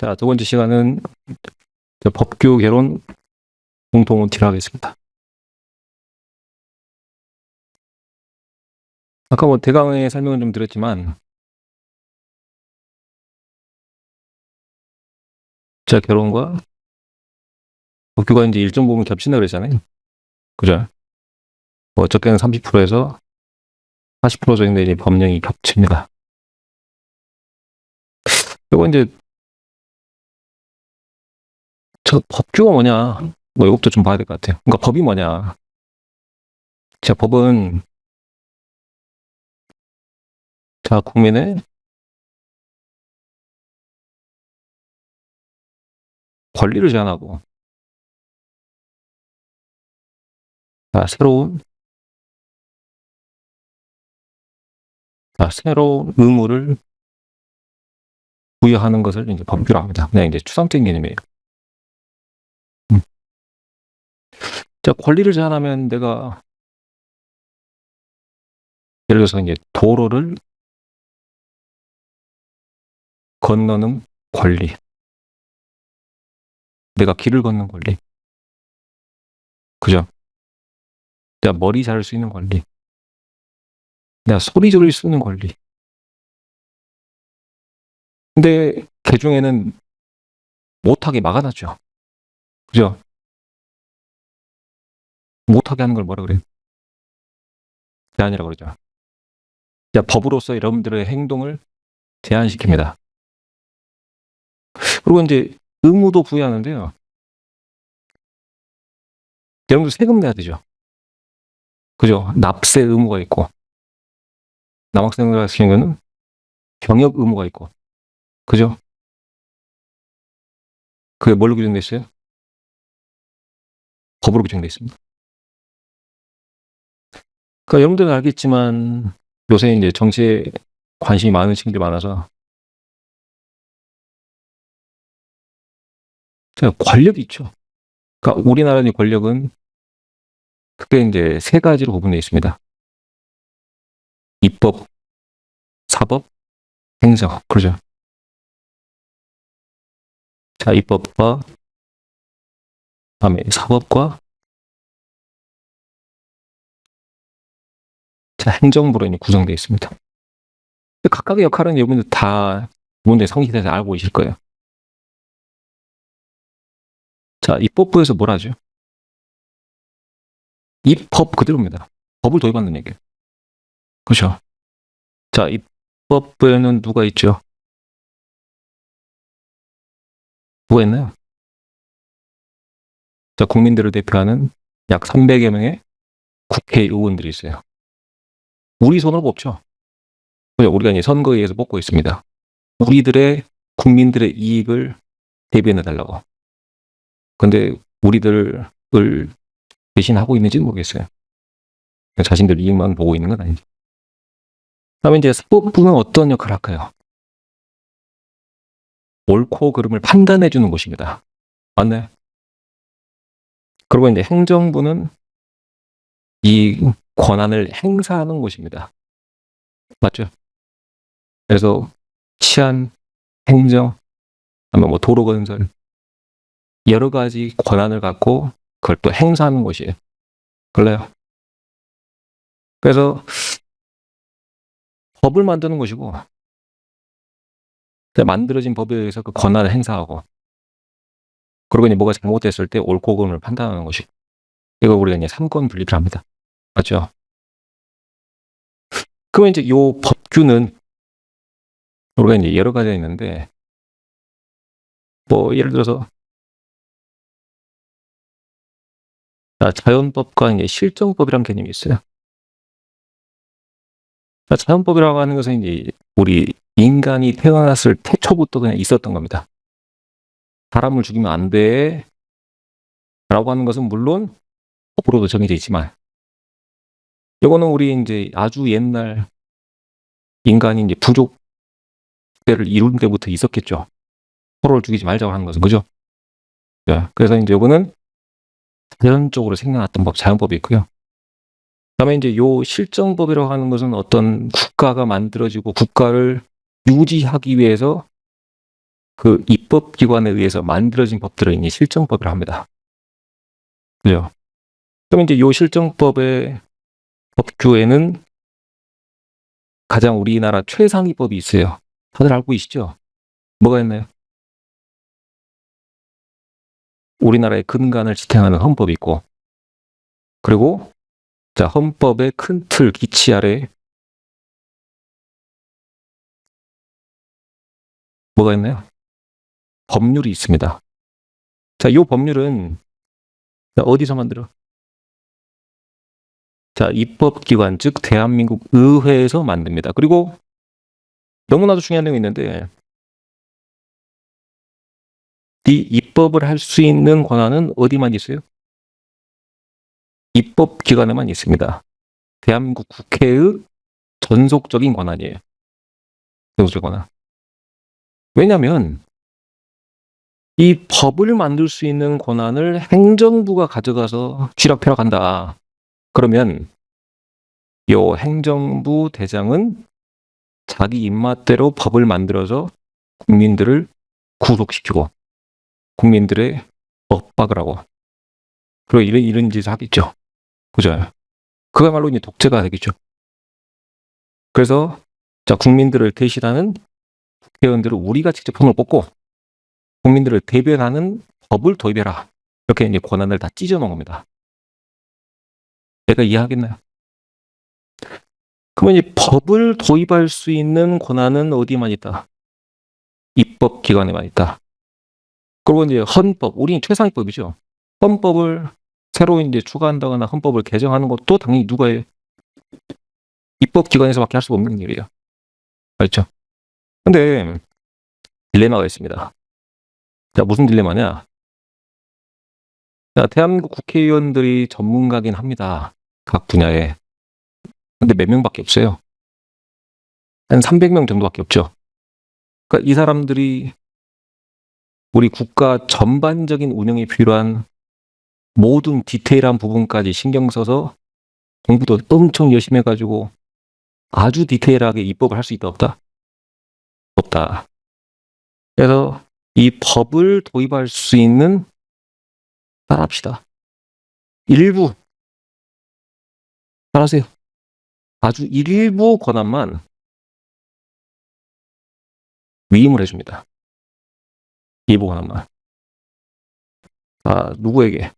자, 두 번째 시간은 법규 개론 공통 OT를 하겠습니다. 아까 뭐 대강의 설명은 좀 드렸지만, 자, 개론과 법규가 이제 일정 부분 겹친다고 그랬잖아요. 그죠? 뭐 적게는 30%에서 40% 정도의 이제 법령이 겹칩니다. 그리고 이제 저 법규가 뭐냐, 뭐 이것도 좀 봐야 될 것 같아요. 그러니까 법이 뭐냐. 자, 법은 자, 국민의 권리를 제한하고, 자, 새로운 의무를 부여하는 것을 이제 법규라고 합니다. 그냥 이제 추상적인 개념이에요. 자, 권리를 제한하면 내가 예를 들어서 이제 도로를 건너는 권리, 내가 길을 걷는 권리, 그죠? 내가 머리 자를 수 있는 권리, 내가 소리 지를 수 있는 권리. 근데 개중에는 못하게 막아놨죠. 그죠? 못하게 하는 걸 뭐라 그래요? 제한이라고 그러죠. 자, 법으로서 여러분들의 행동을 제한시킵니다. 그리고 이제 의무도 부여하는데요. 여러분들 세금 내야 되죠. 그죠? 납세 의무가 있고, 남학생들 같은 경우는 병역 의무가 있고, 그죠? 그게 뭘로 규정돼 있어요? 법으로 규정돼 있습니다. 그러니까 여러분들은 알겠지만 요새 이제 정치에 관심이 많은 친구들이 많아서 권력이 있죠. 그러니까 우리나라의 권력은 크게 이제 세 가지로 구분되어 있습니다. 입법, 사법, 행정. 그러죠. 자, 입법과 다음에 사법과 자, 행정부로 이제 구성되어 있습니다. 각각의 역할은 여러분들 다 문제 성실해서 알고 계실 거예요. 자, 입법부에서 뭘 하죠? 입법 그대로입니다. 법을 도입하는 얘기예요. 그렇죠. 자, 입법부에는 누가 있죠? 누가 있나요? 자, 국민들을 대표하는 약 300여 명의 국회의원들이 있어요. 우리 손으로 뽑죠. 우리가 이제 선거에 의해서 뽑고 있습니다. 우리들의 국민들의 이익을 대변해 달라고. 근데 우리들을 대신하고 있는지는 모르겠어요. 자신들 이익만 보고 있는 건 아니죠. 그다음에 이제 사법부는 어떤 역할을 할까요? 옳고 그름을 판단해 주는 곳입니다. 맞나요? 그리고 이제 행정부는 이 권한을 행사하는 곳입니다. 맞죠? 그래서 치안, 행정, 아니면 뭐 도로 건설 여러 가지 권한을 갖고 그걸 또 행사하는 곳이에요. 그래요. 그래서 법을 만드는 것이고 만들어진 법에 의해서 그 권한을 행사하고 그리고 이제 뭐가 잘못됐을 때 옳고 그름을 판단하는 것이 이거 우리가 이제 삼권 분립을 합니다. 맞죠? 그러면 이제 요 법규는 우리가 이제 여러 가지가 있는데 뭐 예를 들어서 자연법과 이제 실정법이라는 개념이 있어요. 자연법이라고 하는 것은 이제 우리 인간이 태어났을 태초부터 그냥 있었던 겁니다. 사람을 죽이면 안 돼. 라고 하는 것은 물론 법으로도 정해져 있지만, 이거는 우리 이제 아주 옛날 인간이 이제 부족 때를 이룬 때부터 있었겠죠. 서로를 죽이지 말자고 하는 것은, 그죠? 네, 그래서 이제 이거는 자연적으로 생겨났던 법, 자연법이 있고요. 그다음에 이제 요 실정법이라고 하는 것은 어떤 국가가 만들어지고 국가를 유지하기 위해서 그 입법기관에 의해서 만들어진 법들을 이제 실정법이라 합니다. 그죠? 그럼 이제 요 실정법의 법규에는 가장 우리나라 최상위법이 있어요. 다들 알고 계시죠? 뭐가 있나요? 우리나라의 근간을 지탱하는 헌법이 있고, 그리고 자, 헌법의 큰 틀 기치 아래 뭐가 있나요? 법률이 있습니다. 자, 요 법률은 어디서 만들어? 자, 입법기관, 즉 대한민국 의회에서 만듭니다. 그리고 너무나도 중요한 내용이 있는데, 이 입법을 할 수 있는 권한은 어디만 있어요? 입법기관에만 있습니다. 대한민국 국회의 전속적인 권한이에요. 전속적 권한. 왜냐하면 이 법을 만들 수 있는 권한을 행정부가 가져가서 쥐락펴락한다. 그러면 요 행정부 대장은 자기 입맛대로 법을 만들어서 국민들을 구속시키고 국민들의 엇박을 하고 그리고 이런 짓을 하겠죠. 그죠? 그야말로 이제 독재가 되겠죠. 그래서 자, 국민들을 대신하는 국회의원들을 우리가 직접 손을 뽑고 국민들을 대변하는 법을 도입해라. 이렇게 이제 권한을 다 찢어놓은 겁니다. 내가 이해하겠나요? 그러면 이 법을 도입할 수 있는 권한은 어디만 있다? 입법기관에만 있다. 그리고 이제 헌법, 우리 최상위법이죠. 헌법을 새로 이제 추가한다거나 헌법을 개정하는 것도 당연히 누가 해요? 입법기관에서밖에 할 수 없는 일이에요. 그렇죠? 근데 딜레마가 있습니다. 자, 무슨 딜레마냐? 자, 대한민국 국회의원들이 전문가긴 합니다. 각 분야에. 근데 몇 명밖에 없어요. 한 300명 정도밖에 없죠. 그러니까 이 사람들이 우리 국가 전반적인 운영에 필요한 모든 디테일한 부분까지 신경 써서 공부도 엄청 열심히 해가지고 아주 디테일하게 입법을 할 수 있다 없다? 없다. 그래서 이 법을 도입할 수 있는 따라합시다. 일부 따라하세요. 아주 일부 권한만 위임을 해줍니다. 일부 권한만. 아, 누구에게?